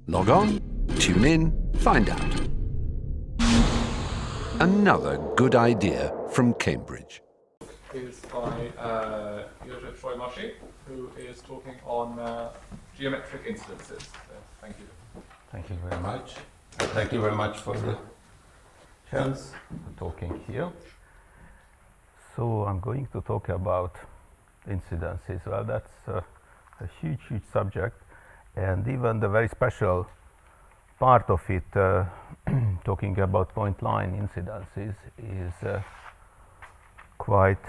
Log on, tune in, find out. Another good idea from Cambridge. Is by Jozsef Solymosi, who is talking on geometric incidences. So, thank you. Thank you very much. Thank you very much for the chance of talking here. So I'm going to talk about incidences. Well, that's a huge subject, and even the very special part of it, talking about point line incidences, is quite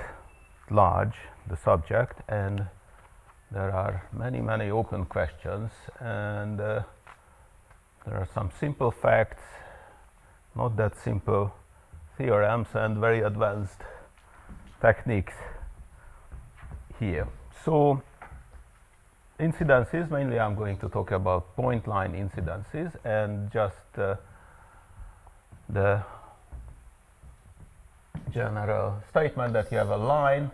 large, the subject, and there are many open questions, and there are some simple facts, not that simple theorems, and very advanced techniques here. So incidences, mainly I'm going to talk about point line incidences, and just the general statement that you have a line,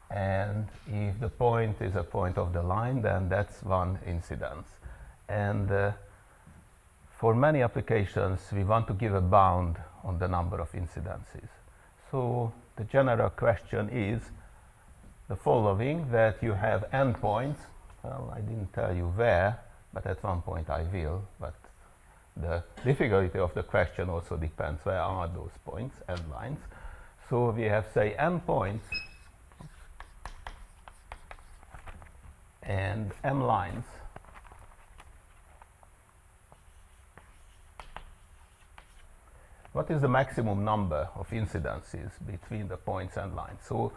and if the point is a point of the line, then that's one incidence. And for many applications, we want to give a bound on the number of incidences. So the general question is the following, that you have endpoints. Well, I didn't tell you where, but at one point I will. But the difficulty of the question also depends where are those points, end lines. So we have, say, n points and m lines. What is the maximum number of incidences between the points and lines? So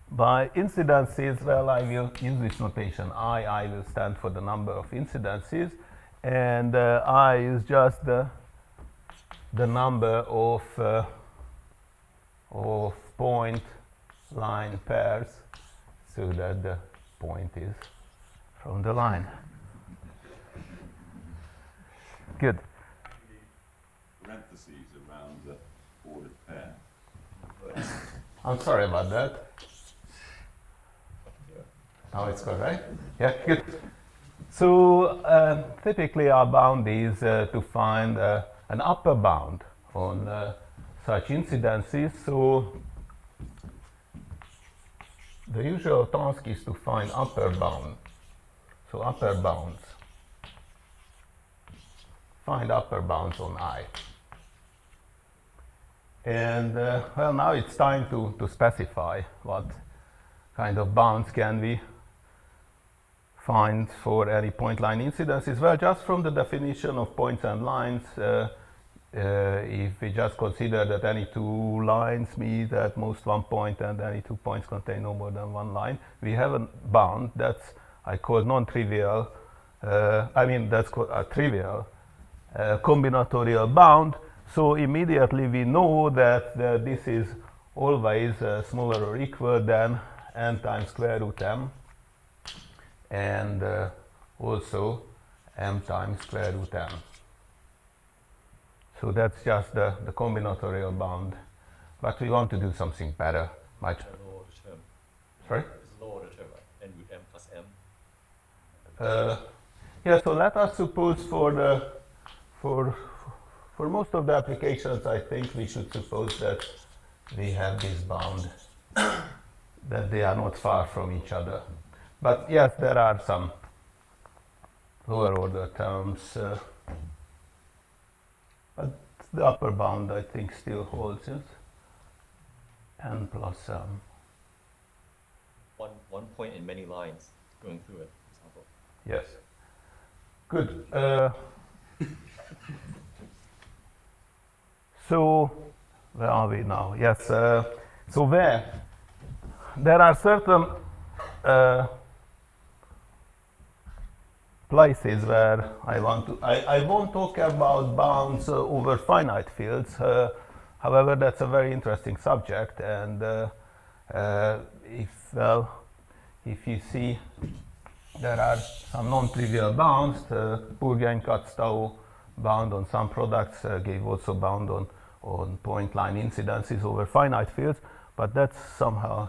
by incidences, well, I will use this notation. I will stand for the number of incidences, and I is just the number of point line pairs, so that the point is from the line. Good. Parentheses around the ordered pair. I'm sorry about that. Now it's correct. Yeah, good. So typically our bound is to find an upper bound on such incidences. So the usual task is to find upper bound. So upper bounds. Find upper bounds on I. And well, now it's time to specify what kind of bounds can we find for any point line incidences. Well, just from the definition of points and lines, if we just consider that any two lines meet at most one point and any 2 points contain no more than one line, we have a bound that's I call non-trivial, that's called a trivial combinatorial bound. So immediately we know that this is always smaller or equal than n times square root m, and also m times square root m. So that's just the combinatorial bound. But we want to do something better. Much. Lower term. Sorry? It's lower term, right? N root m plus m. Yeah, so let us suppose for most of the applications, I think we should suppose that we have this bound, that they are not far from each other. But yes, there are some lower order terms, but the upper bound I think still holds, yes? N plus m. One point in many lines going through it, for example. Yes. Good. So where are we now? Yes. So where there are certain places where I won't talk about bounds over finite fields. However, that's a very interesting subject, and if you see, there are some non-trivial bounds. The Bourgain-Katz-Tau bound on some products gave also bound on point line incidences over finite fields, but that's somehow.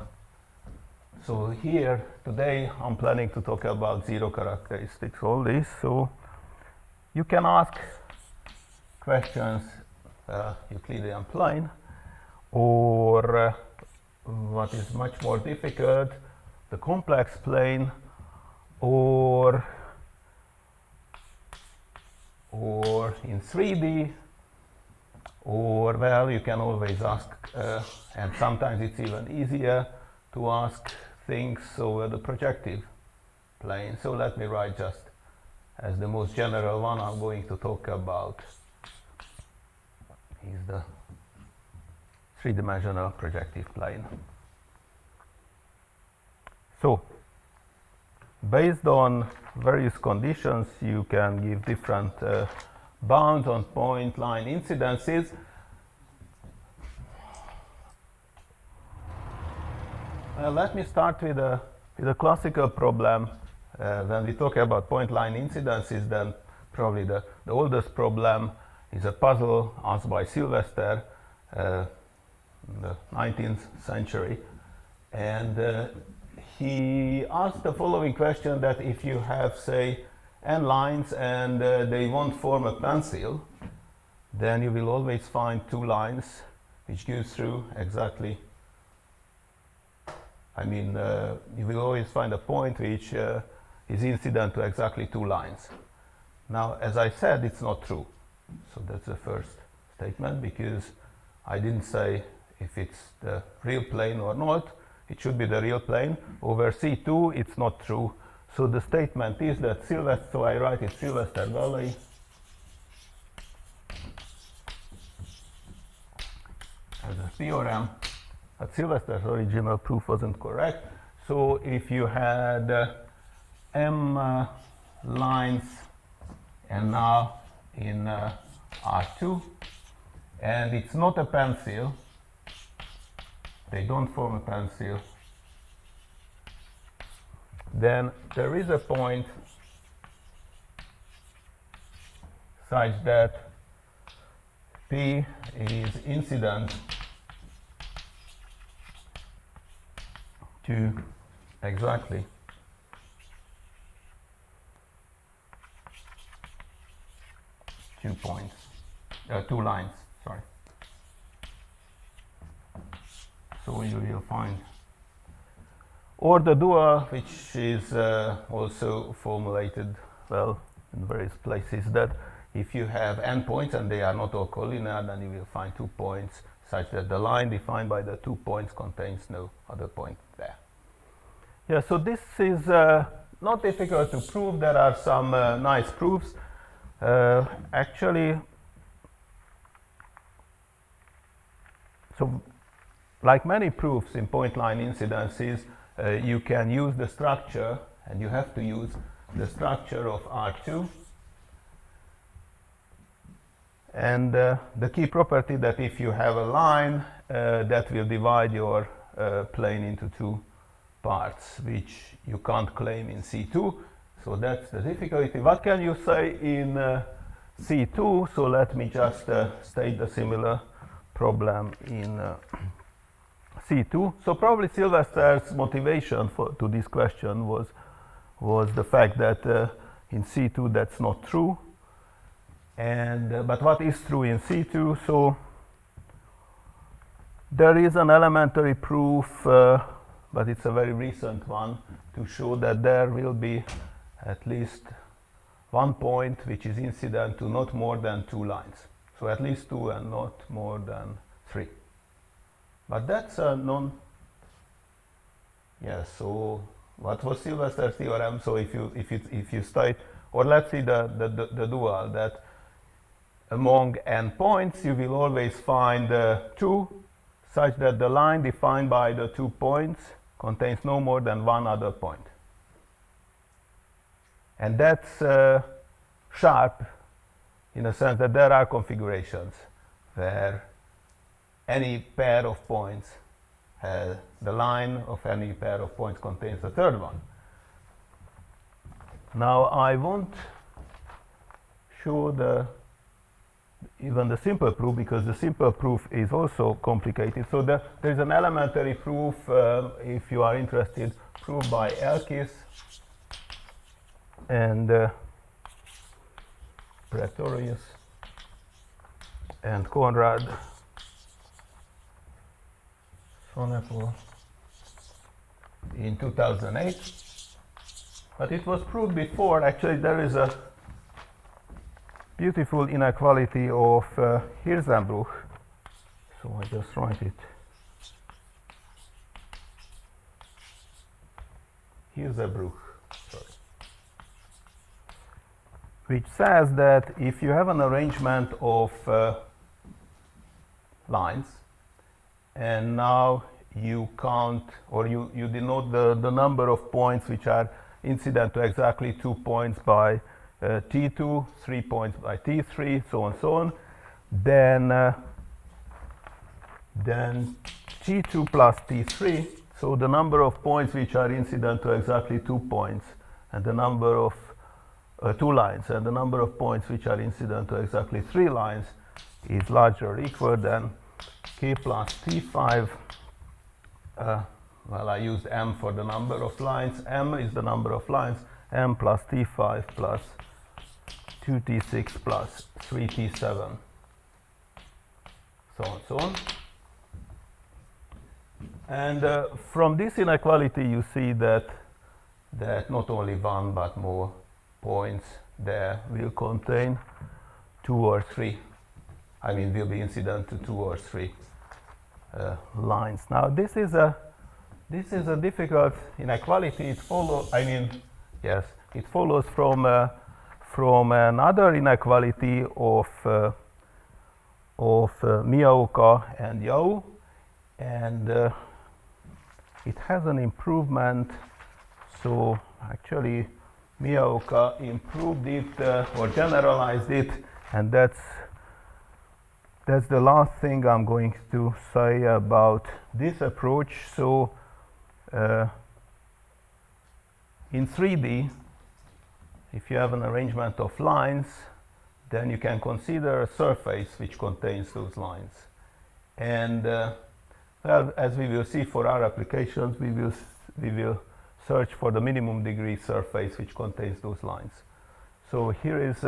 So here today I'm planning to talk about zero characteristics only. So You can ask questions Euclidean plane, or what is much more difficult, the complex plane, or in 3D, or well, you can always ask, and sometimes it's even easier to ask things over the projective plane. So let me write just as the most general one I'm going to talk about is the three-dimensional projective plane. So, based on various conditions, you can give different bounds on point line incidences. Let me start with a classical problem. When we talk about point line incidences, then probably the oldest problem is a puzzle asked by Sylvester in the 19th century. And he asked the following question, that if you have, say, n lines and they won't form a pencil, then you will always find two lines which goes through exactly, you will always find a point which is incident to exactly two lines. Now, as I said, it's not true. So that's the first statement, because I didn't say if it's the real plane or not. It should be the real plane. Over C2, it's not true. So the statement is that Sylvester, so I write it Sylvester Valley as a theorem. But Sylvester's original proof wasn't correct. So if you had m lines and now in R2, and it's not a pencil, they don't form a pencil, then there is a point such that P is incident to exactly two lines, sorry. So you will find, or the dual, which is also formulated well in various places, that if you have n points and they are not all collinear, then you will find 2 points such that the line defined by the 2 points contains no other point there. Yeah, so this is not difficult to prove. There are some nice proofs. Actually, so like many proofs in point line incidences, you can use the structure, and you have to use the structure of R2. And the key property that if you have a line that will divide your plane into two parts, which you can't claim in C2. So that's the difficulty. What can you say in C2? So let me just state a similar problem in C2. So probably Sylvester's motivation to this question was the fact that in C2 that's not true. And but what is true in C2? So there is an elementary proof, but it's a very recent one, to show that there will be at least one point which is incident to not more than two lines. So at least two and not more than three. But that's a yes, so what was Sylvester's theorem? So if you state, or let's see the dual, that among n points you will always find two, such that the line defined by the 2 points contains no more than one other point. And that's sharp in a sense that there are configurations where any pair of points, the line of any pair of points contains a third one. Now I won't show even the simple proof, because the simple proof is also complicated. So there is an elementary proof, if you are interested, proved by Elkis, and Pretorius and Konrad Sonepol in 2008. But it was proved before. Actually, there is a beautiful inequality of Hirzebruch. So I just write it. Hirzebruch, sorry. Which says that if you have an arrangement of lines, and now you count, or you denote the number of points which are incident to exactly 2 points by T2, 3 points by T3, so on, then T2 plus T3, so the number of points which are incident to exactly 2 points, and the number of 2 lines, and the number of points which are incident to exactly 3 lines is larger or equal than K plus T5. Well, I used M for the number of lines. M is the number of lines. M plus T5 plus 2T6 plus 3T7, so on. And from this inequality, you see that not only 1 but more points there will contain 2 or 3. I mean, will be incident to 2 or 3 lines. Now, this is a difficult inequality. It follows. I mean, yes, it follows from another inequality of Miyaoka and Yau, and it has an improvement. So actually, Miyaoka improved it or generalized it, and that's the last thing I'm going to say about this approach. So in 3D, if you have an arrangement of lines, then you can consider a surface which contains those lines. And well, as we will see for our applications, we will search for the minimum degree surface which contains those lines. So here's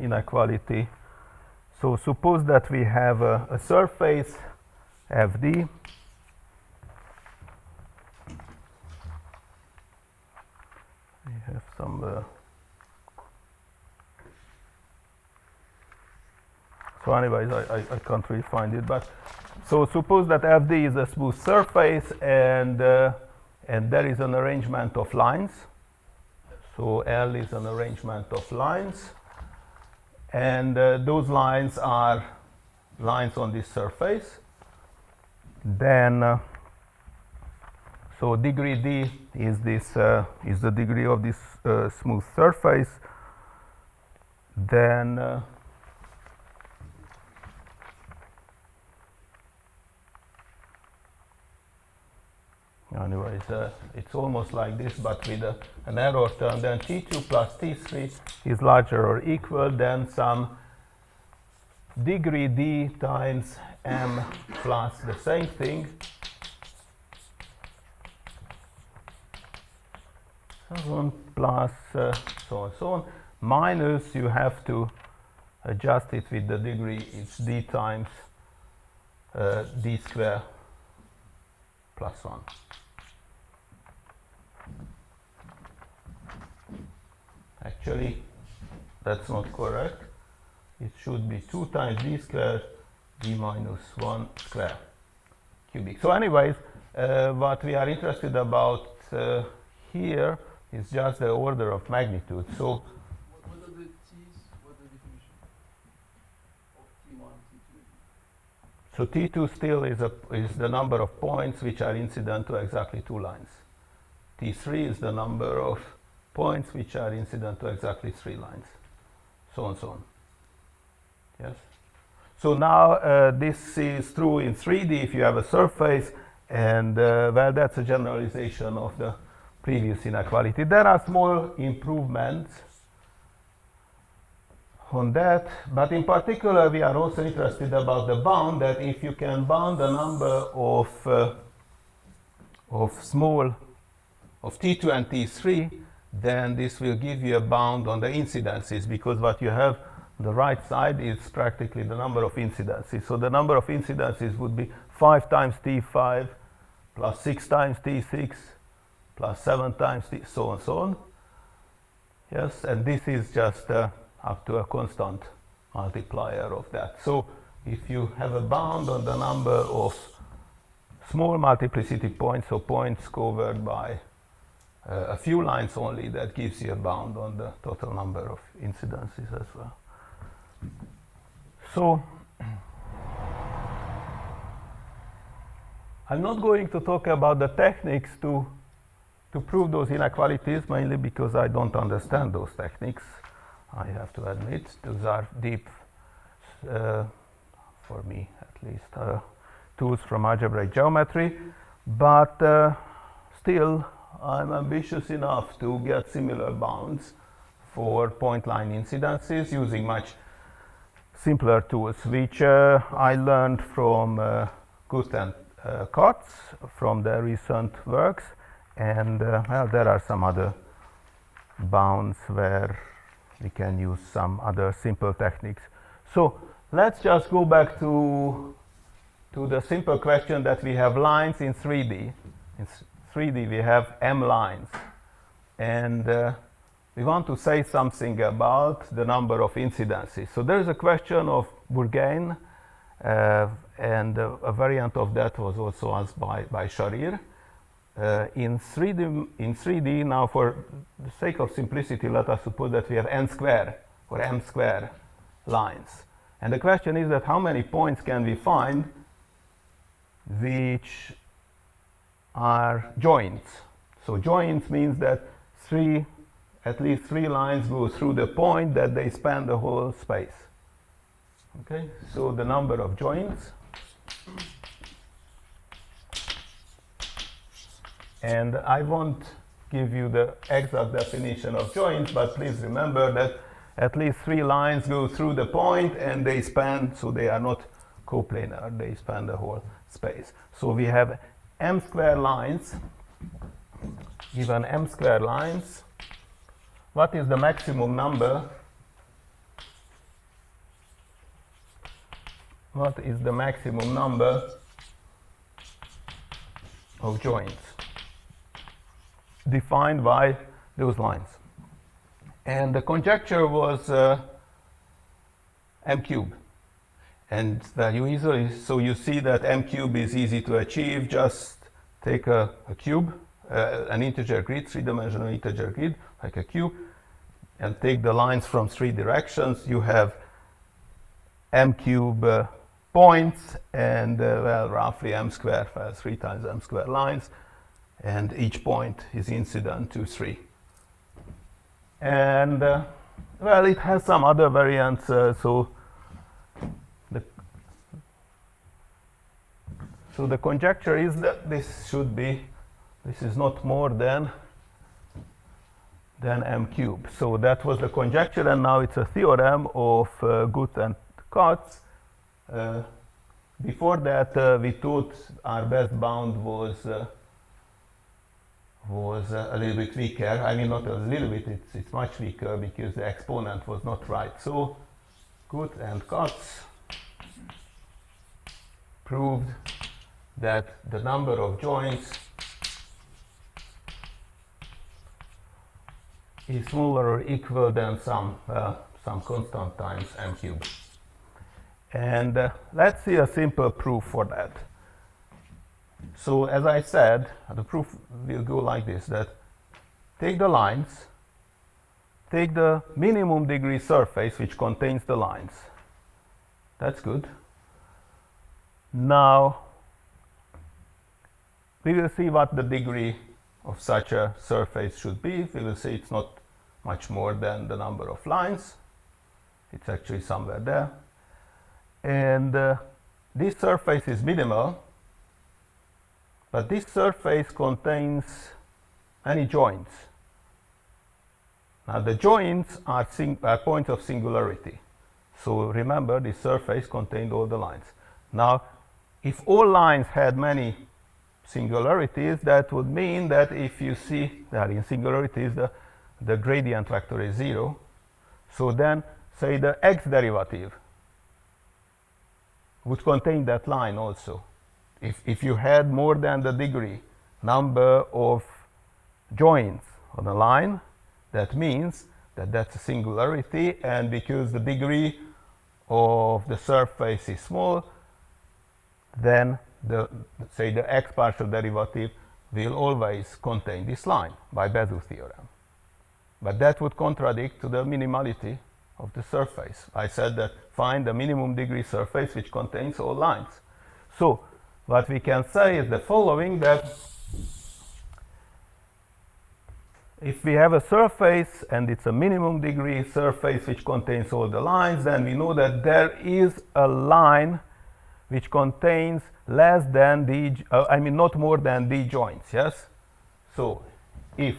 inequality. So suppose that we have a surface FD. We have some. So anyways, I can't really find it, but so suppose that FD is a smooth surface, and there is an arrangement of lines. So L is an arrangement of lines, and those lines are lines on this surface. Then so degree D is the degree of this smooth surface. Then anyways, it's almost like this, but with an error term. Then T2 plus T3 is larger or equal than some degree D times M plus the same thing. 7 plus so on, minus, you have to adjust it with the degree, it's D times D square plus 1. Actually, that's not correct. It should be 2 times D square D minus 1 square cubic. So anyways, what we are interested about here is just the order of magnitude. So what are the T's? What are the definition of T1, T2? So T2 still is the number of points which are incident to exactly 2 lines. T3 is the number of points which are incident to exactly 3 lines. So on, so on. Yes. So now this is true in 3D if you have a surface, and well, that's a generalization of the previous inequality. There are small improvements on that, but in particular we are also interested about the bound, that if you can bound a number of T2 and T3, then this will give you a bound on the incidences, because what you have on the right side is practically the number of incidences. So the number of incidences would be 5 times T5 plus 6 times T6 plus 7 times T, so on, so on. Yes, and this is just up to a constant multiplier of that. So if you have a bound on the number of small multiplicity points, or points covered by a few lines only, that gives you a bound on the total number of incidences as well. So I'm not going to talk about the techniques to prove those inequalities, mainly because I don't understand those techniques. I have to admit, those are deep, for me at least, tools from algebraic geometry. But still, I'm ambitious enough to get similar bounds for point line incidences using much simpler tools, which I learned from Guth and Katz from their recent works. And well, there are some other bounds where we can use some other simple techniques. So let's just go back to the simple question that we have lines in 3D. In 3D we have m lines, and we want to say something about the number of incidences. So there is a question of Bourgain, and a variant of that was also asked by Sharir. In 3D, now for the sake of simplicity, let us suppose that we have n square or m square lines. And the question is that how many points can we find which are joints? So joints means that at least three lines go through the point that they span the whole space. Okay, so the number of joints. And I won't give you the exact definition of joints, but please remember that at least 3 lines go through the point and they span, so they are not coplanar, they span the whole space. So we have m square lines. Given m square lines, what is the maximum number? What is the maximum number of joints defined by those lines? And the conjecture was m cube. And you easily, so you see that m cube is easy to achieve. Just take a cube, an integer grid, 3-dimensional integer grid, like a cube, and take the lines from 3 directions. You have m cube points, and well, roughly m square, 3 times m square lines, and each point is incident to 3. And well, it has some other variants. So the conjecture is that this is not more than m cube. So that was the conjecture, and now it's a theorem of Guth and Katz. Before that, we thought our best bound was a little bit weaker. I mean, not a little bit, it's much weaker because the exponent was not right. So Guth and Katz proved that the number of joints is smaller or equal than some constant times m cube. And let's see a simple proof for that. So as I said, the proof will go like this, that take the lines, take the minimum degree surface which contains the lines. That's good. Now we will see what the degree of such a surface should be. We will see it's not much more than the number of lines. It's actually somewhere there. And this surface is minimal, but this surface contains many joints. Now the joints are points of singularity. So remember, this surface contained all the lines. Now, if all lines had many singularities, that would mean that if you see that in singularities, the gradient vector is 0. So then, say the x derivative would contain that line also. If you had more than the degree number of joints on a line, that means that that's a singularity, and because the degree of the surface is small, then say the x partial derivative will always contain this line by Bézout theorem. But that would contradict to the minimality of the surface. I said that find the minimum degree surface which contains all lines. So what we can say is the following, that if we have a surface and it's a minimum degree surface which contains all the lines, then we know that there is a line which contains less than d, not more than d joints, yes? So if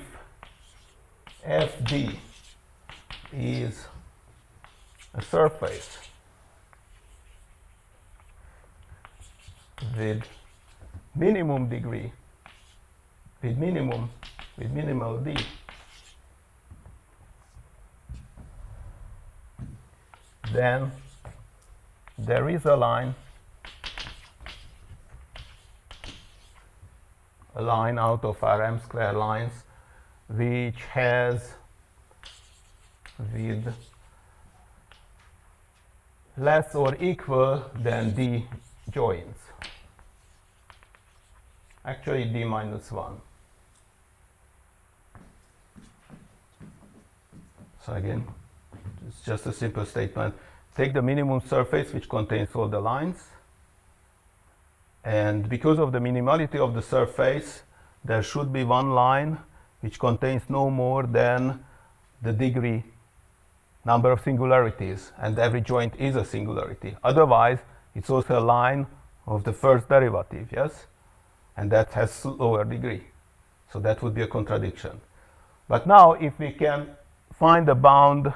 FD is a surface with minimum degree, with minimal d, then there is a line out of our m square lines which has with less or equal than d joints. Actually d minus 1. So again, it's just a simple statement. Take the minimum surface which contains all the lines, and because of the minimality of the surface, there should be one line which contains no more than the degree number of singularities, and every joint is a singularity. Otherwise, it's also a line of the first derivative, yes? And that has lower degree. So that would be a contradiction. But now, if we can find a bound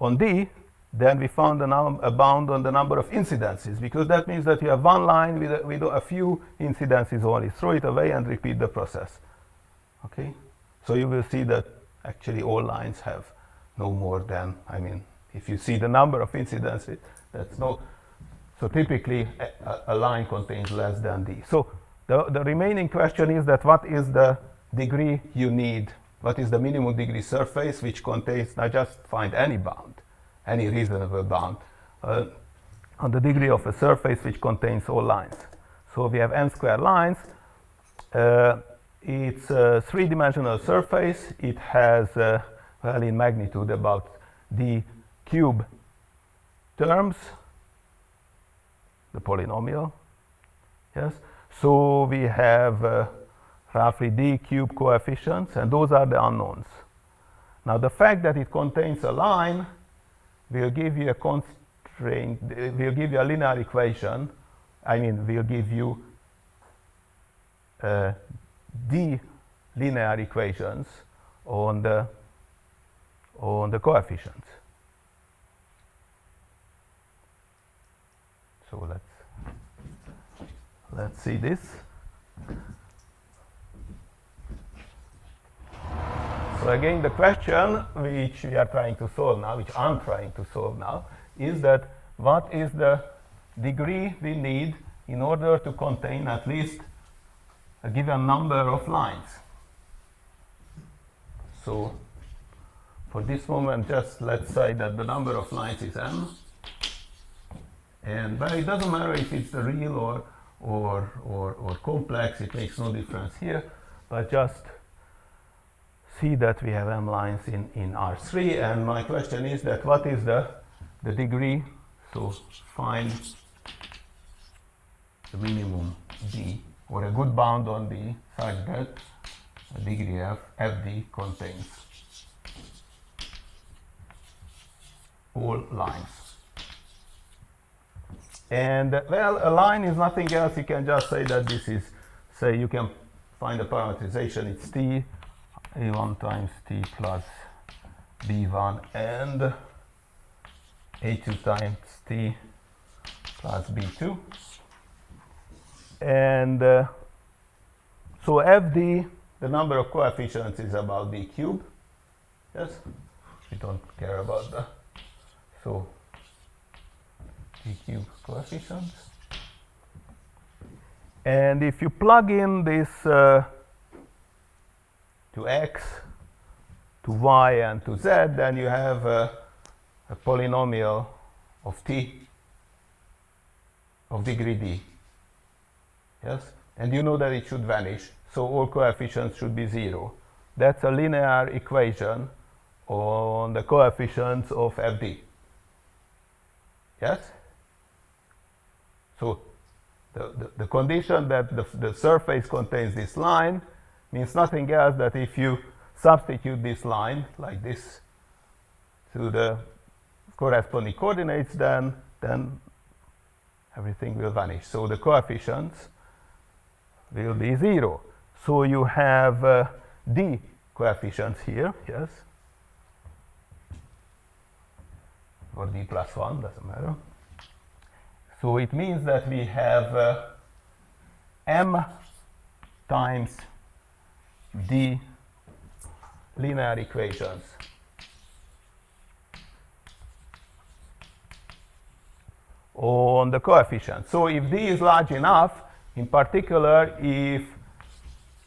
on D, then we found a bound on the number of incidences, because that means that you have one line with a few incidences only. Throw it away and repeat the process. Okay? So you will see that actually all lines have no more than, if you see the number of incidences, that's no. So typically a line contains less than D. So the remaining question is that what is the degree you need? What is the minimum degree surface which contains, now just find any bound, any reasonable bound on the degree of a surface which contains all lines. So we have n square lines. It's a three-dimensional surface. It has, well, in magnitude about d cube terms, the polynomial, yes? So we have roughly d cube coefficients, and those are the unknowns. Now the fact that it contains a line will give you a constraint, will give you a linear equation, will give you d linear equations on the coefficients. So let's see this. So again, the question which we are trying to solve now, which I'm trying to solve now, is that what is the degree we need in order to contain at least a given number of lines. So for this moment, just let's say that the number of lines is n, and but it doesn't matter if it's a real or complex, it makes no difference here, but just see that we have m lines in R3, and my question is that what is the degree? So find the minimum d, or a good bound on D, such that the degree of Fd contains all lines. And well, a line is nothing else. You can just say that this is, say you can find a parameterization, it's t a1 times t plus b1 and a2 times t plus b2. And so Fd, the number of coefficients, is about d cube. Yes, we don't care about the so d cube coefficients. And if you plug in this to x, to y, and to z, then you have a polynomial of t of degree d. Yes, and you know that it should vanish, so all coefficients should be 0. That's a linear equation on the coefficients of fd. Yes? So the condition that the surface contains this line means nothing else that if you substitute this line like this to the corresponding coordinates, then everything will vanish. So the coefficients will be 0. So you have d coefficients here, yes, or d plus 1, doesn't matter. So it means that we have m times d linear equations on the coefficients. So if d is large enough, in particular if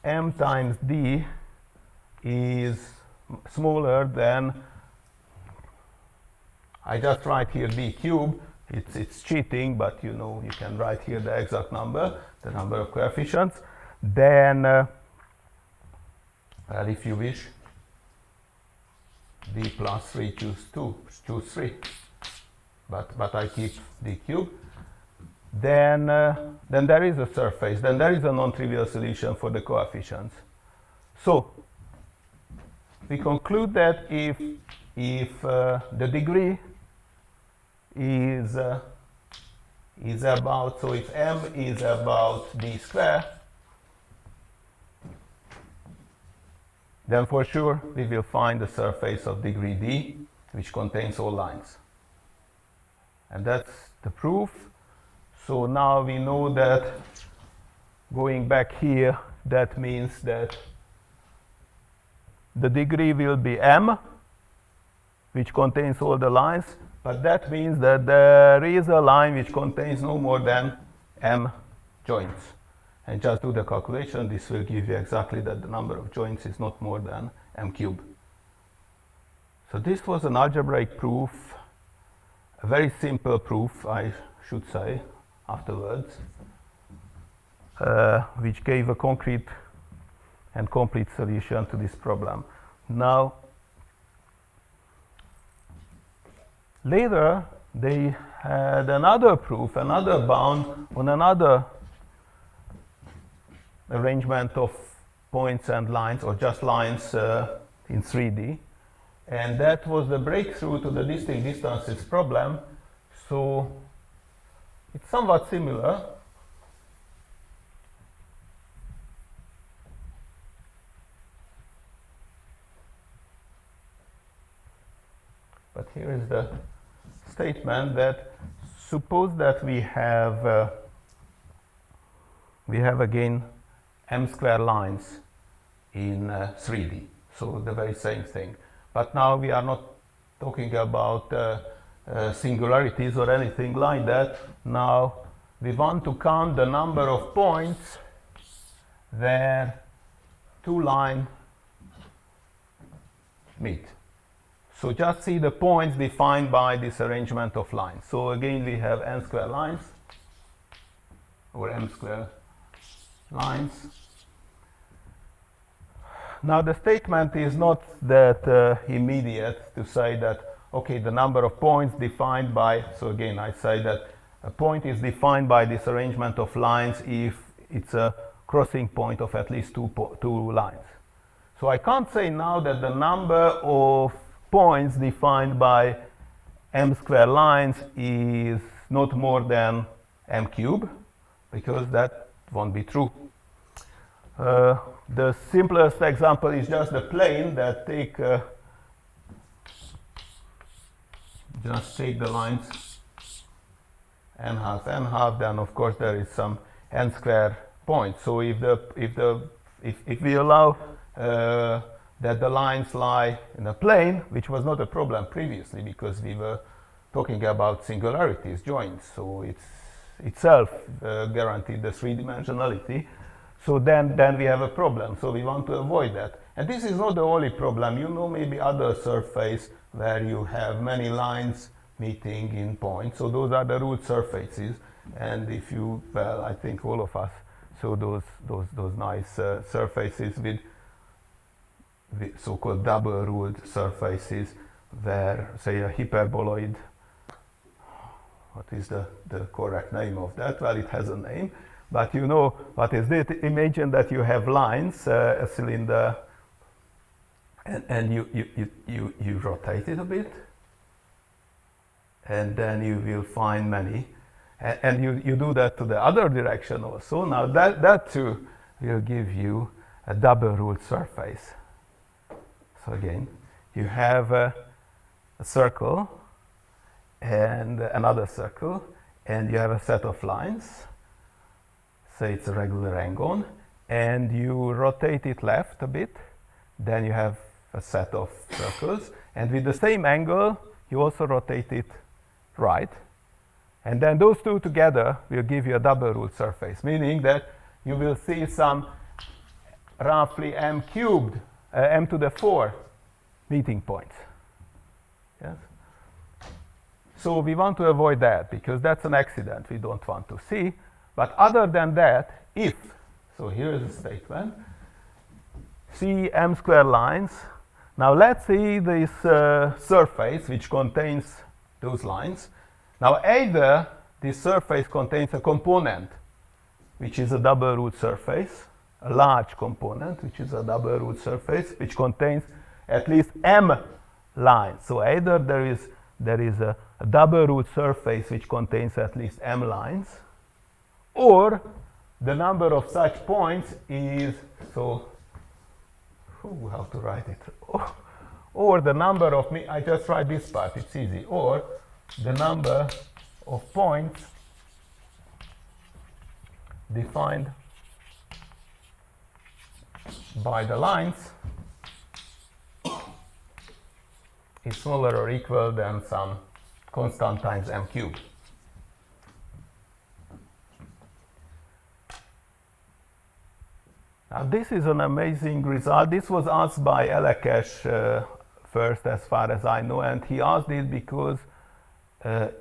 m times d is smaller than, I just write here d cube, it's cheating, but you know you can write here the exact number, the number of coefficients, then well, if you wish, d plus 3 choose 3, but I keep d cube. Then there is a surface, then there is a non-trivial solution for the coefficients. So we conclude that if the degree is about, so if m is about d square, then for sure we will find the surface of degree d which contains all lines. And that's the proof. So now we know that, going back here, that means that the degree will be m, which contains all the lines, but that means that there is a line which contains no more than m joints. And just do the calculation, this will give you exactly that the number of joints is not more than m cubed. So this was an algebraic proof, a very simple proof, I should say, afterwards, which gave a concrete and complete solution to this problem. Now, later they had another proof, another bound on another arrangement of points and lines, or just lines in 3D, and that was the breakthrough to the distinct distances problem. So it's somewhat similar. But here is the statement that suppose that we have again m square lines in 3D, so the very same thing. But now we are not talking about singularities or anything like that. Now we want to count the number of points where two lines meet. So just see the points defined by this arrangement of lines. So again we have n square lines, or m square lines. Now the statement is not that immediate to say that, okay, the number of points defined by, so again I say that a point is defined by this arrangement of lines if it's a crossing point of at least two lines. So I can't say now that the number of points defined by m square lines is not more than m cube, because that won't be true. The simplest example is just the plane that just take the lines n half, then of course there is some n square points. So if we allow that the lines lie in a plane, which was not a problem previously because we were talking about singularities, joints, so it's itself guaranteed the three-dimensionality. So then we have a problem, so we want to avoid that. And this is not the only problem. You know maybe other surface where you have many lines meeting in points. So those are the ruled surfaces. And if you, well, I think all of us saw those nice surfaces with so-called double ruled surfaces where, say, a hyperboloid, what is the correct name of that? Well, it has a name, but you know what is it? Imagine that you have lines, a cylinder, and you rotate it a bit, and then you will find many, and you do that to the other direction also. Now that too will give you a double ruled surface. So again, you have a circle and another circle, and you have a set of lines. Say it's a regular angle, and you rotate it left a bit, then you have a set of circles, and with the same angle you also rotate it right, and then those two together will give you a double ruled surface, meaning that you will see some roughly m cubed, m to the 4 meeting points. Yes? So we want to avoid that because that's an accident we don't want to see. But other than that, if, so here is a statement, see m squared lines. Now let's see this surface which contains those lines. Now either this surface contains a component which is a double ruled surface, a large component which is a double ruled surface which contains at least m lines. So either there is a double ruled surface which contains at least m lines, or the number of such points is, so how to write it, or the number of, I just write this part, it's easy, or the number of points defined by the lines is smaller or equal than some constant times m cubed. Now this is an amazing result. This was asked by Elekes first, as far as I know, and he asked it because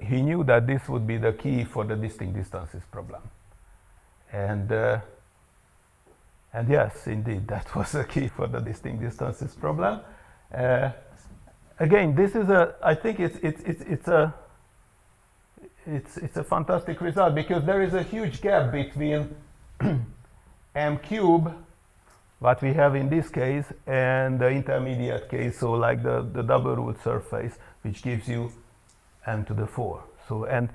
he knew that this would be the key for the distinct distances problem. And yes, indeed, that was the key for the distinct distances problem. Again, this is I think it's a fantastic result because there is a huge gap between m cube, what we have in this case, and the intermediate case, so like the double ruled surface, which gives you m to the 4. So, and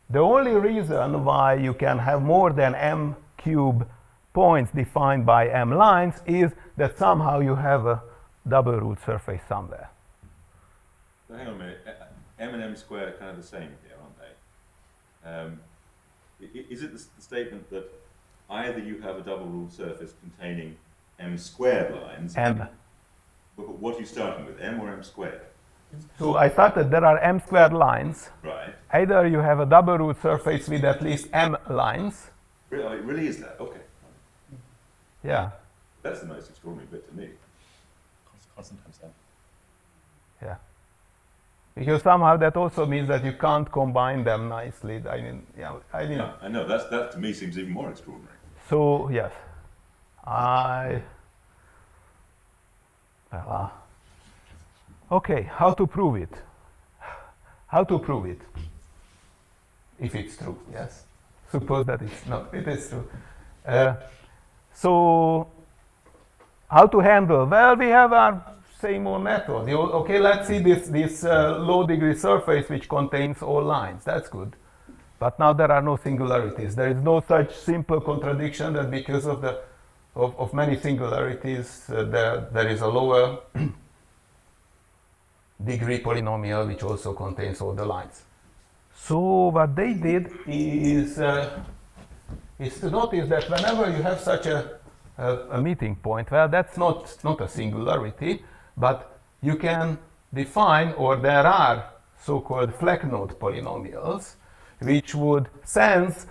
the only reason why you can have more than m cube points defined by m lines is that somehow you have a double ruled surface somewhere. So hang on a minute, m and m squared are kind of the same here, aren't they? Is it the statement that either you have a double ruled surface containing m squared lines, M. but what are you starting with, m or m squared? So I started, there are m squared lines. Right. Either you have a double ruled surface with at least m lines. Really, oh, it really is that? Okay. Yeah, That's the most extraordinary bit to me. Constant times m. yeah. Because somehow that also means that you can't combine them nicely. I mean, yeah, Yeah, I know, that to me seems even more extraordinary. So yes, okay, how to prove it? How to prove it? If it's true, yes. Suppose that it's not, it is true. So how to handle? Well, we have our same old method. Okay, let's see this low degree surface which contains all lines. That's good. But now there are no singularities. There is no such simple contradiction that because of many singularities there is a lower degree polynomial which also contains all the lines. So what they did is to notice that whenever you have such a a meeting point? Well, that's not a singularity, but you can define, or there are so-called Fleck-node polynomials, which would sense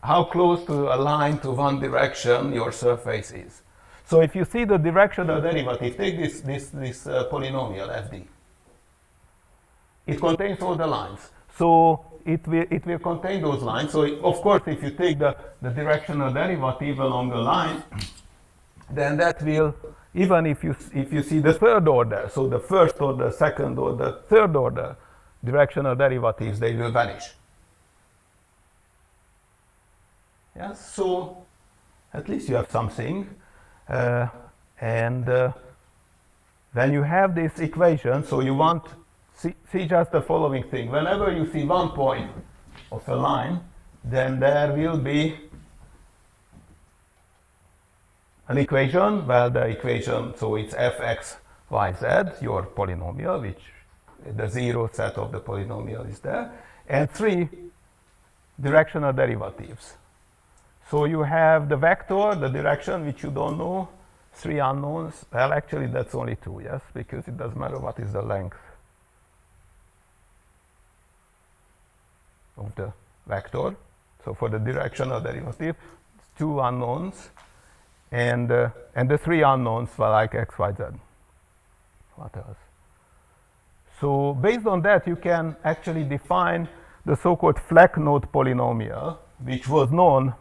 how close to a line to one direction your surface is. So if you see the directional derivative, take this polynomial fd. It contains all the lines. So it will contain those lines. So of course, if you take the directional derivative along the line, then that will, even if you see the third order, so the first order, second order, third order directional derivatives, they will vanish. Yes, so at least you have something. And when you have this equation, so you want, see just the following thing. Whenever you see one point of a line, then there will be an equation. Well, the equation, so it's fx, y, z, your polynomial, which the zero set of the polynomial is there, and 3 directional derivatives. So you have the vector, the direction, which you don't know, 3 unknowns. Well, actually, that's only 2, yes, because it doesn't matter what is the length of the vector. So for the directional derivative, 2 unknowns, and the 3 unknowns were like x, y, z. What else? So based on that, you can actually define the so-called Fleck-node polynomial, which was known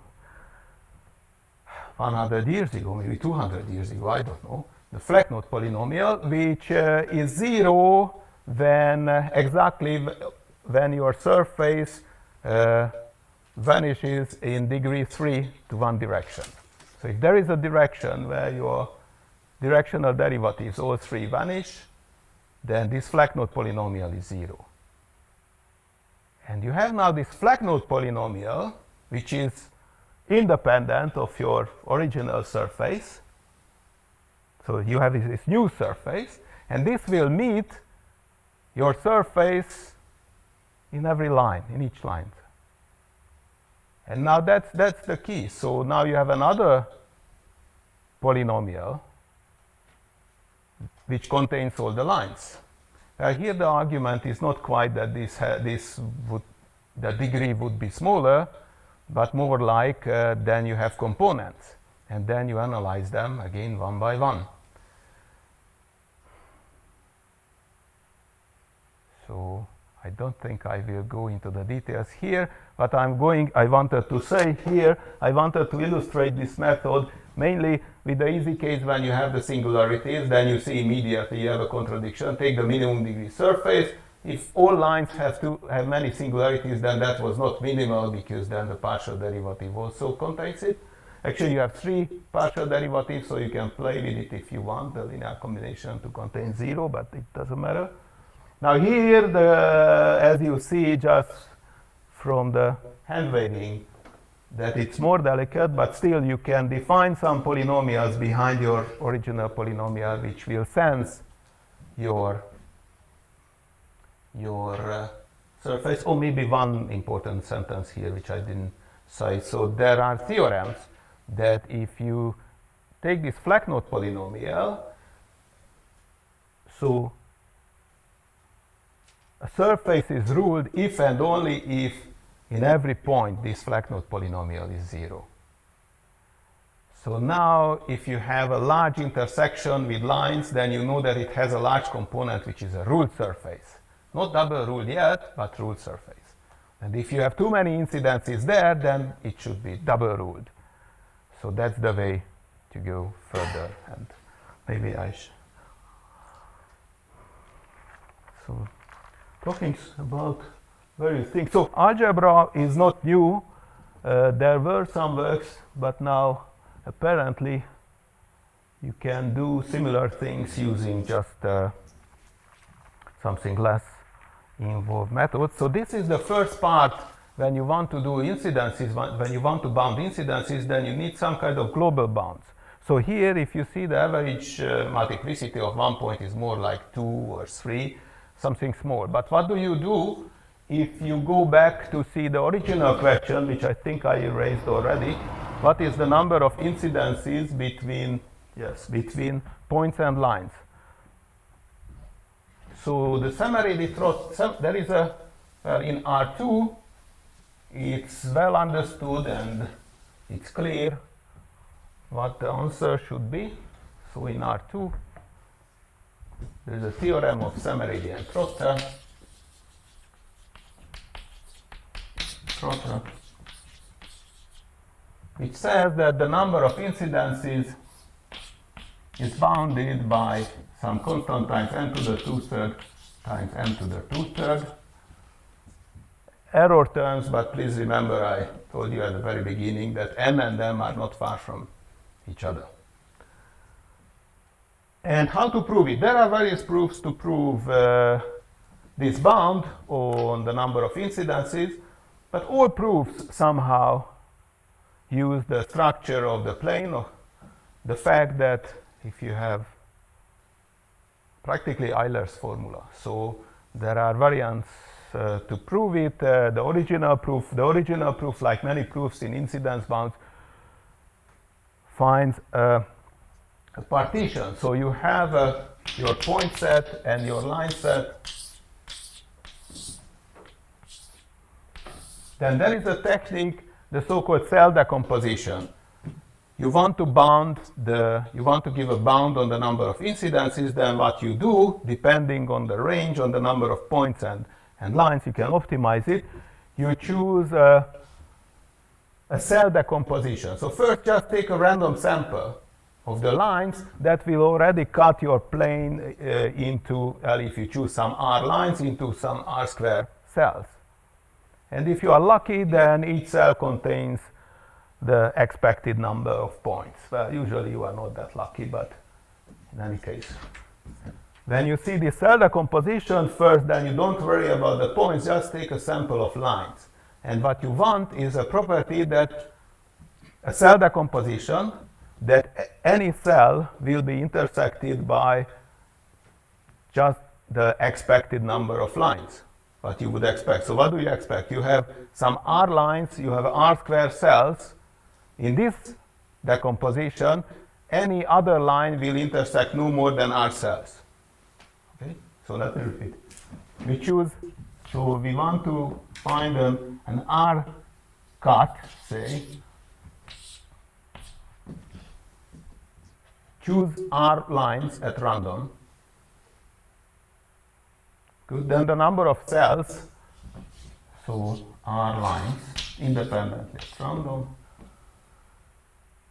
100 years ago, maybe 200 years ago, I don't know, the Fleck-node polynomial, which is 0 when exactly when your surface vanishes in degree 3 to one direction. So if there is a direction where your directional derivatives, all 3 vanish, then this Fleck-node polynomial is 0. And you have now this Fleck-node polynomial, which is independent of your original surface. So you have this new surface, and this will meet your surface in every line, in each line. And now that's the key. So now you have another polynomial which contains all the lines. Here the argument is not quite that the degree would be smaller, but more like then you have components, and then you analyze them again one by one. So I don't think I will go into the details here, but I wanted to say here, I wanted to illustrate this method mainly with the easy case when you have the singularities, then you see immediately you have a contradiction. Take the minimum degree surface. If all lines have many singularities, then that was not minimal, because then the partial derivative also contains it. Actually, you have 3 partial derivatives, so you can play with it if you want the linear combination to contain 0, but it doesn't matter. Now here, as you see just from the hand waving, that it's more delicate, but still you can define some polynomials behind your original polynomial, which will sense your surface. Or maybe one important sentence here, which I didn't say. So there are theorems that if you take this Fleck-node polynomial, so a surface is ruled if and only if in every point this Fleck-node polynomial is 0. So now if you have a large intersection with lines, then you know that it has a large component which is a ruled surface. Not double ruled yet, but ruled surface. And if you have too many incidences there, then it should be double ruled. So that's the way to go further. And maybe I should. So talking about various things. So algebra is not new. There were some works, but now apparently you can do similar things using just something less involved methods. So this is the first part. When you want to do incidences, when you want to bound incidences, then you need some kind of global bounds. So here, if you see the average multiplicity of one point is more like 2 or 3, something small. But what do you do if you go back to see the original question, which I think I erased already, what is the number of incidences between points and lines? So the summary, there is a, in R2, it's well understood and it's clear what the answer should be. So in R2, there is a theorem of Semeridi and Trotter, which says that the number of incidences is bounded by some constant times n to the 2/3 times n to the 2/3. Error terms, but please remember I told you at the very beginning that n and m are not far from each other. And how to prove it? There are various proofs to prove this bound on the number of incidences, but all proofs somehow use the structure of the plane, or the fact that if you have practically Euler's formula. So there are variants to prove it. The original proof, like many proofs in incidence bounds, finds a partition. So you have your point set and your line set. Then there is a technique, the so-called cell decomposition. You want to give a bound on the number of incidences. Then what you do, depending on the range, on the number of points and lines, you can optimize it. You choose a cell decomposition. So first, just take a random sample of the lines that will already cut your plane into, if you choose some R lines, into some R square cells. And if you are lucky, then each cell contains the expected number of points. Well, usually you are not that lucky, but in any case. When you see the cell decomposition first, then you don't worry about the points, just take a sample of lines. And what you want is a property that a cell decomposition, that any cell will be intersected by just the expected number of lines, what you would expect. So what do you expect? You have some R lines, you have R square cells. In this decomposition, any other line will intersect no more than R cells. Okay? So let me repeat. So we want to find an R cut, say. Choose R lines at random. Good. Then the number of cells, so R lines independently at random.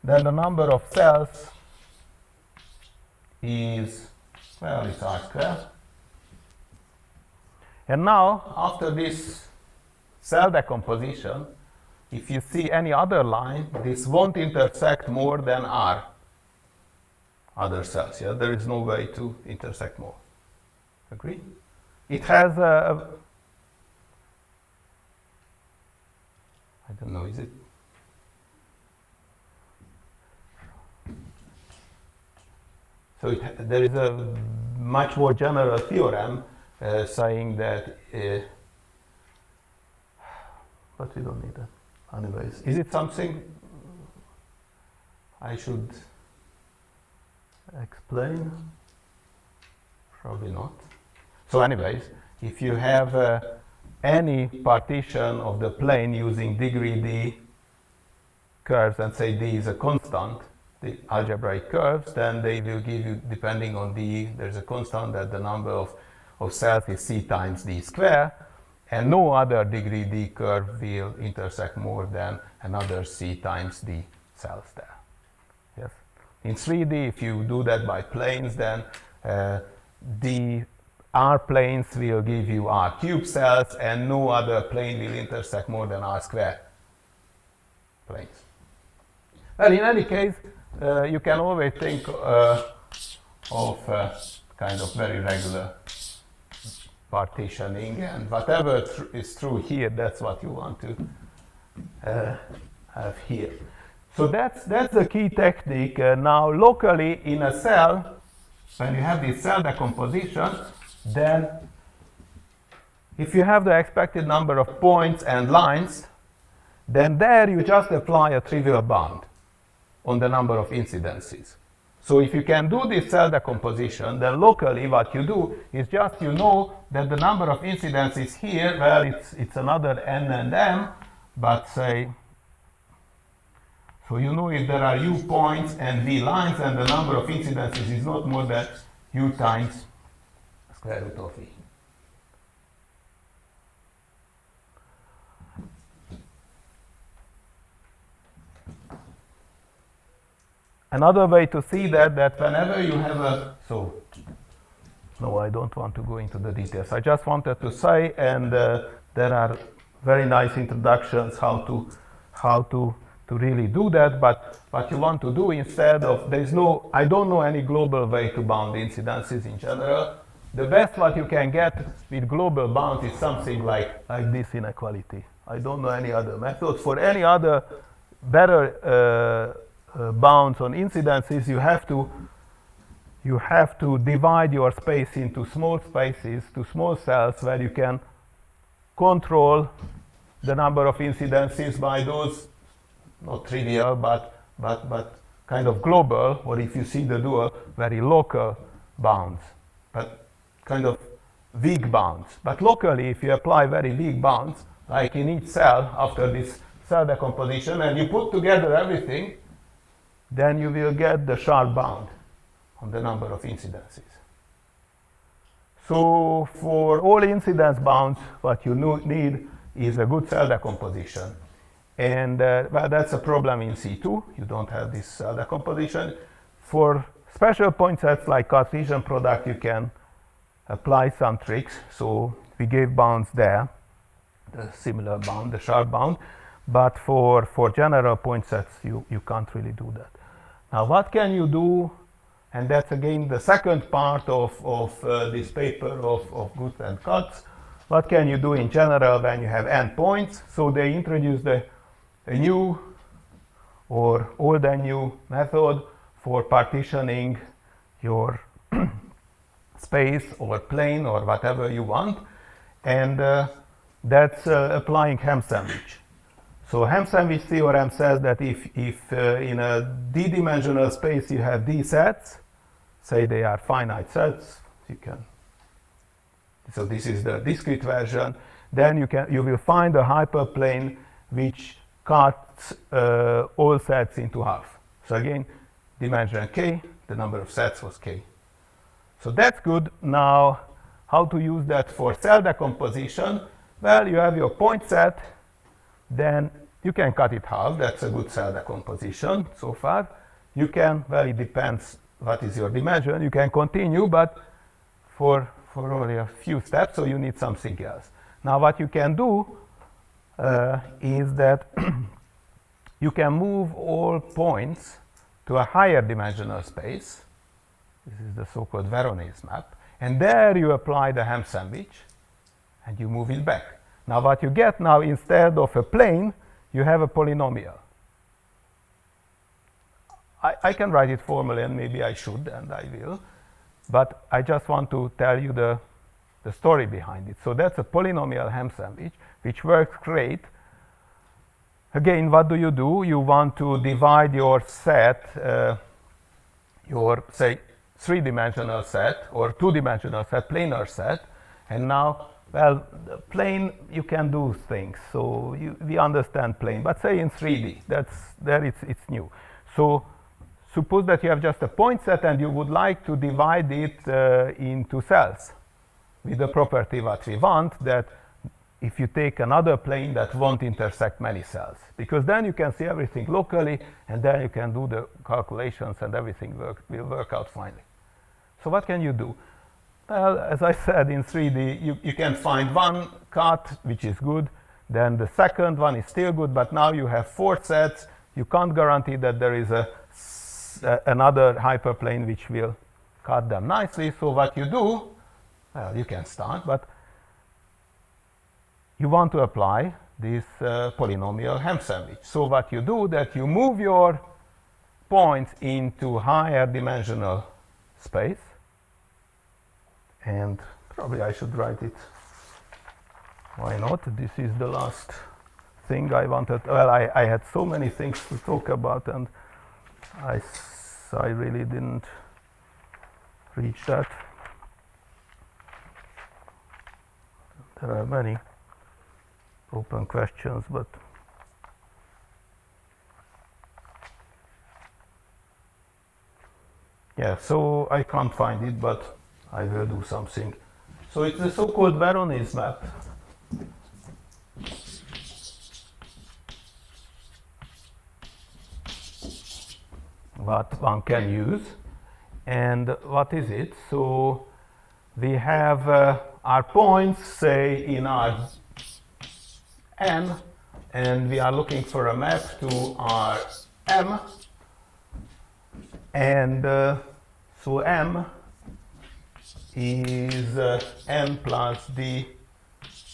Then the number of cells is, well, it's R square. And now, after this cell decomposition, if you see any other line, this won't intersect more than R other cells. Yeah? There is no way to intersect more. Agree? It has I don't know, is it? So there is a much more general theorem saying that, but we don't need that. Anyways, is it something I should explain? Probably not. So anyways, if you have any partition of the plane using degree D curves, and say D is a constant, the algebraic curves, then they will give you, depending on D, there's a constant that the number of cells is C times D square, and no other degree D curve will intersect more than another C times D cells there. Yes. In 3D, if you do that by planes, then the R planes will give you R cube cells, and no other plane will intersect more than R square planes. Well, in any case, you can always think of kind of very regular partitioning, and whatever is true here, that's what you want to have here. So that's the key technique. Now, locally in a cell, when you have this cell decomposition, then if you have the expected number of points and lines, then there you just apply a trivial bound on the number of incidences. So if you can do this cell decomposition, then locally what you do is just you know that the number of incidences here, well, it's another n and m, but say, so you know if there are u points and v lines, and the number of incidences is not more than u times square root of v. Another way to see that whenever you have a, so, no, I don't want to go into the details. I just wanted to say, and there are very nice introductions how to really do that, but what you want to do instead of, I don't know any global way to bound incidences in general. The best what you can get with global bounds is something like this inequality. I don't know any other method. For any other better bounds on incidences, you have to divide your space into small spaces, to small cells, where you can control the number of incidences by those, not trivial, but kind of global, or if you see the dual, very local bounds, but kind of weak bounds. But locally, if you apply very weak bounds, like in each cell after this cell decomposition, and you put together everything, then you will get the sharp bound on the number of incidences. So for all incidence bounds, what you need is a good cell decomposition. And well, that's a problem in C2. You don't have this cell decomposition. For special point sets like Cartesian product, you can apply some tricks. So we gave bounds there, the similar bound, the sharp bound. But for general point sets, you can't really do that. Now, what can you do? And that's again the second part of this paper of Guth and Katz. What can you do in general when you have n points? So they introduced a new or old and new method for partitioning your space or plane or whatever you want. And that's applying Hem sandwich. So Hem sandwich theorem says that if in a d-dimensional space you have d sets, say they are finite sets, you can. So this is the discrete version. Then you will find a hyperplane which cuts all sets into half. So again, dimension k, the number of sets was k. So that's good. Now, how to use that for cell decomposition? Well, you have your point set. Then you can cut it half. That's a good cell decomposition so far. You can, well, it depends what is your dimension. You can continue, but for only a few steps, so you need something else. Now, what you can do is that you can move all points to a higher dimensional space. This is the so-called Veronese map. And there you apply the Hem sandwich, and you move it back. Now what you get now, instead of a plane, you have a polynomial. I can write it formally, and maybe I should, and I will. But I just want to tell you the story behind it. So that's a polynomial Hem sandwich, which works great. Again, what do? You want to divide your set, your, say, three-dimensional set or two-dimensional set, planar set, and now, well, the plane, you can do things. So we understand plane, but say in 3D, it's new. So suppose that you have just a point set and you would like to divide it into cells with the property what we want, that if you take another plane that won't intersect many cells, because then you can see everything locally, and then you can do the calculations and everything will work out finely. So what can you do? Well, as I said, in 3D, you can find one cut, which is good. Then the second one is still good, but now you have 4 sets. You can't guarantee that there is another hyperplane which will cut them nicely. So what you do, well, you can start, but you want to apply this polynomial Hem sandwich. So what you do, that you move your points into higher dimensional space, and probably I should write it Why not? This is the last thing I wanted. Well, I had so many things to talk about, and I really didn't reach that. There are many open questions, but yeah, so I can't find it, but I will do something. So it's the so-called Veronese map. What one can use. And what is it? So we have our points, say, in our M, and we are looking for a map to our M. And so M is M plus D,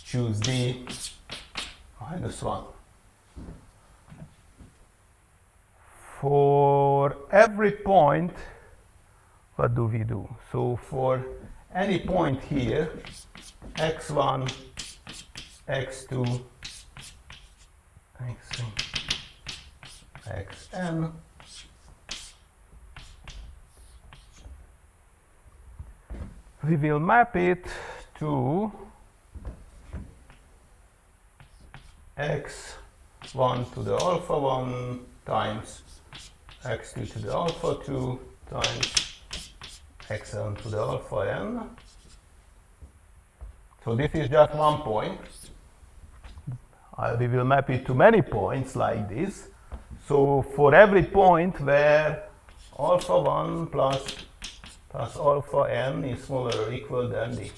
choose D minus 1. For every point, what do we do? So for any point here, x1, x2, x3, xn, we will map it to x1 to the alpha 1 times x2 to the alpha 2 times xn to the alpha n. So this is just one point. We will map it to many points like this. So for every point where alpha 1 plus alpha n is smaller or equal than d.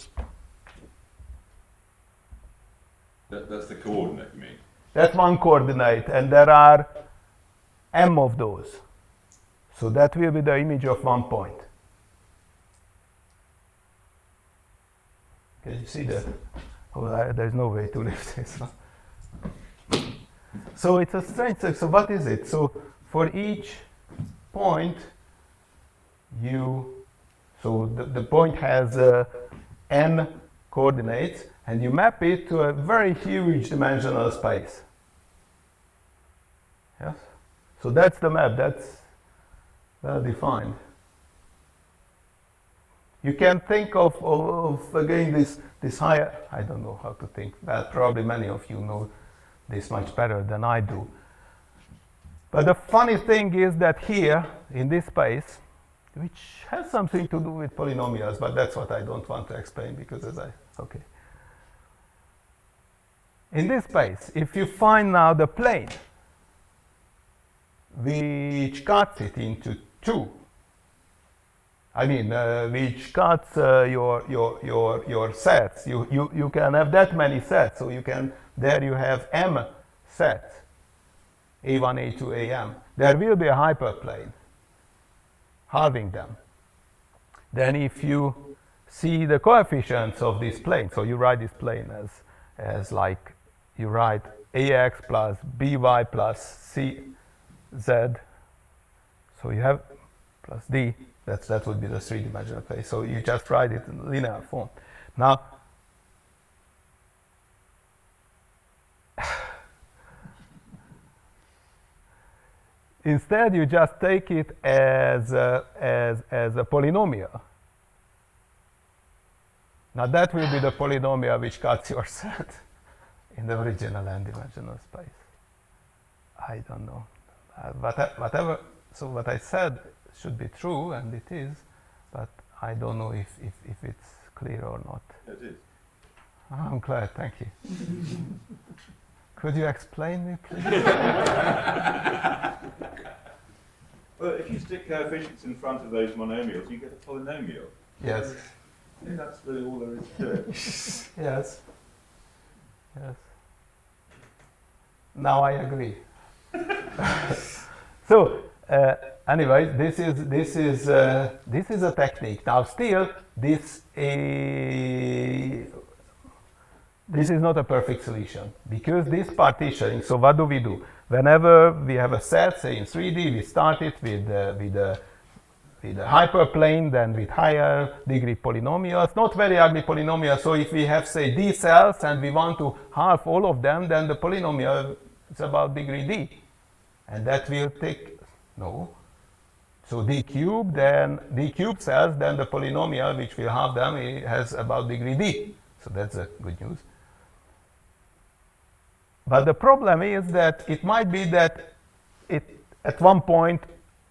That's the coordinate, you mean? That's one coordinate, and there are m of those. So that will be the image of one point. Can you see that? Oh, there's no way to lift this. So it's a strange thing. So what is it? So for each point, so the point has n coordinates, and you map it to a very huge dimensional space. Yes? So that's the map. That's well defined. You can think of again this higher, I don't know how to think, well, probably many of you know this much better than I do. But the funny thing is that here, in this space, which has something to do with polynomials, but that's what I don't want to explain because okay. In this space, if you find now the plane which cuts it into two, I mean, which cuts your sets. You can have that many sets, so there you have m sets, a1, a2, am. There will be a hyperplane, halving them. Then if you see the coefficients of this plane, so you write this plane as like, you write ax plus by plus cz, so you have plus d. That would be the three-dimensional plane. So you just write it in linear form. Now, instead you just take it as a polynomial. Now that will be the polynomial which cuts your set in the original n-dimensional space. I don't know. Whatever. So what I said should be true, and it is, but I don't know if it's clear or not. It is. I'm glad, thank you. Could you explain me, please? Well, if you stick coefficients in front of those monomials, you get a polynomial. Yes. I think that's really all there is to it. Yes. Yes. Now I agree. So, anyway, this is a technique. Now, still, this is not a perfect solution because this partitioning. So, what do? Whenever we have a set, say in 3D, we start it with with a hyperplane than with higher degree polynomials. Not very ugly polynomials, so if we have, say, d cells and we want to halve all of them, then the polynomial is about degree d. And that will take, no. So d cubed, then d cubed cells, then the polynomial, which will halve them, it has about degree d. So that's a good news. But the problem is that it might be that at one point,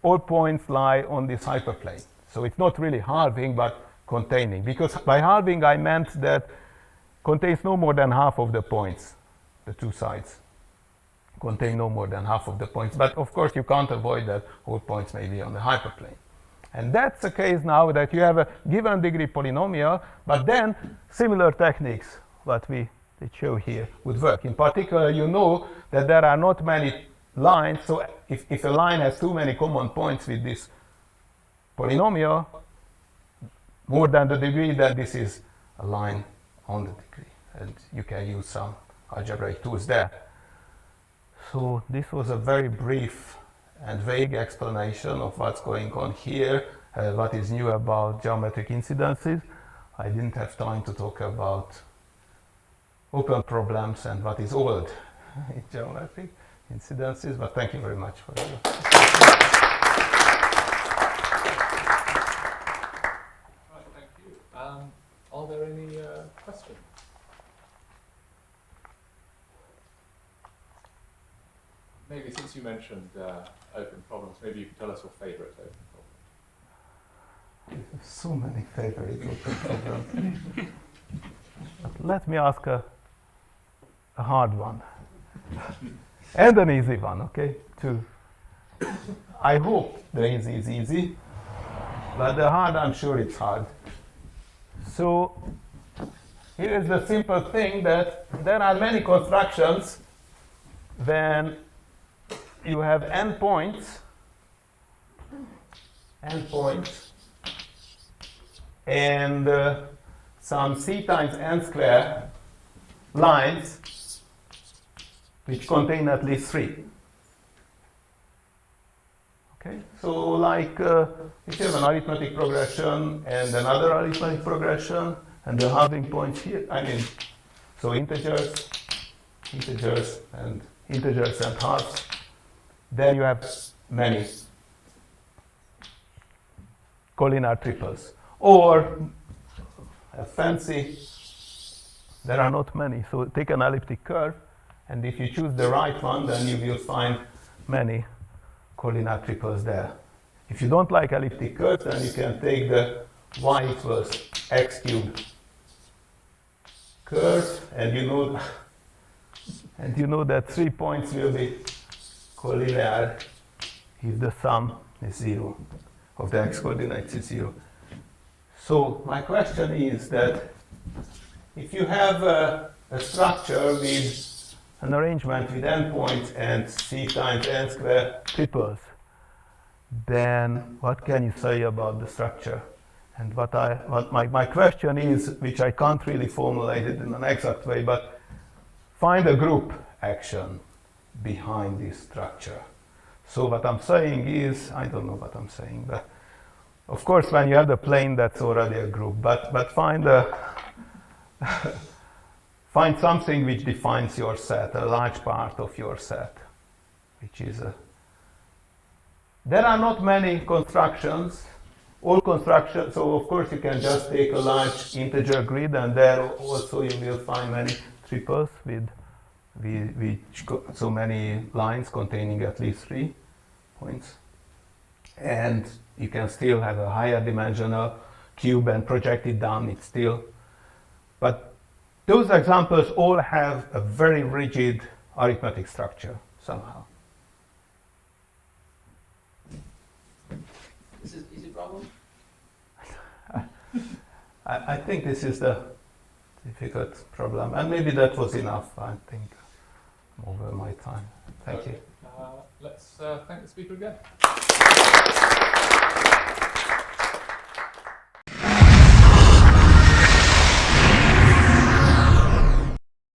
all points lie on this hyperplane. So it's not really halving, but containing. Because by halving, I meant that contains no more than half of the points. The two sides contain no more than half of the points. But of course, you can't avoid that all points may be on the hyperplane. And that's the case now that you have a given degree polynomial, but then similar techniques, what we show here, would work. In particular, you know that there are not many lines, so if a line has too many common points with this polynomial, more than the degree, then this is a line on the degree, and you can use some algebraic tools there. So this was a very brief and vague explanation of what's going on here, what is new about geometric incidences. I didn't have time to talk about open problems and what is old in geometric incidences, but thank you very much for your Right, thank you. Are there any questions? Maybe since you mentioned open problems, maybe you could tell us your favourite open problem. so many favorite open problems. Let me ask a hard one. And an easy one, okay? Two. I hope the easy is easy, but the hard, I'm sure it's hard. So here is the simple thing that there are many constructions when you have n points, and some c times n square lines which contain at least 3. Okay, so like if you have an arithmetic progression and another arithmetic progression, and the halving points here, so integers and halves, then you have many collinear triples. Or fancy, there are not many, so take an elliptic curve, and if you choose the right one, then you will find many collinear triples there. If you don't like elliptic curves, then you can take the y equals x cubed curve, and you know that 3 points will be collinear if the sum is 0 of the x coordinates is 0. So my question is that if you have a structure with an arrangement with n points and c times n square triples, then what can you say about the structure? And what my question is, which I can't really formulate it in an exact way, but find a group action behind this structure. So what I'm saying is, I don't know what I'm saying, but of course when you have the plane, that's already a group, but find find something which defines your set, a large part of your set, which is there are not many constructions, all constructions, so of course you can just take a large integer grid, and there also you will find many triples with so many lines containing at least 3 points. And you can still have a higher dimensional cube and project it down, it's still. But those examples all have a very rigid arithmetic structure somehow. This is easy problem? I think this is the difficult problem, and maybe that was enough. I think I'm over my time. Thank you. Let's thank the speaker again.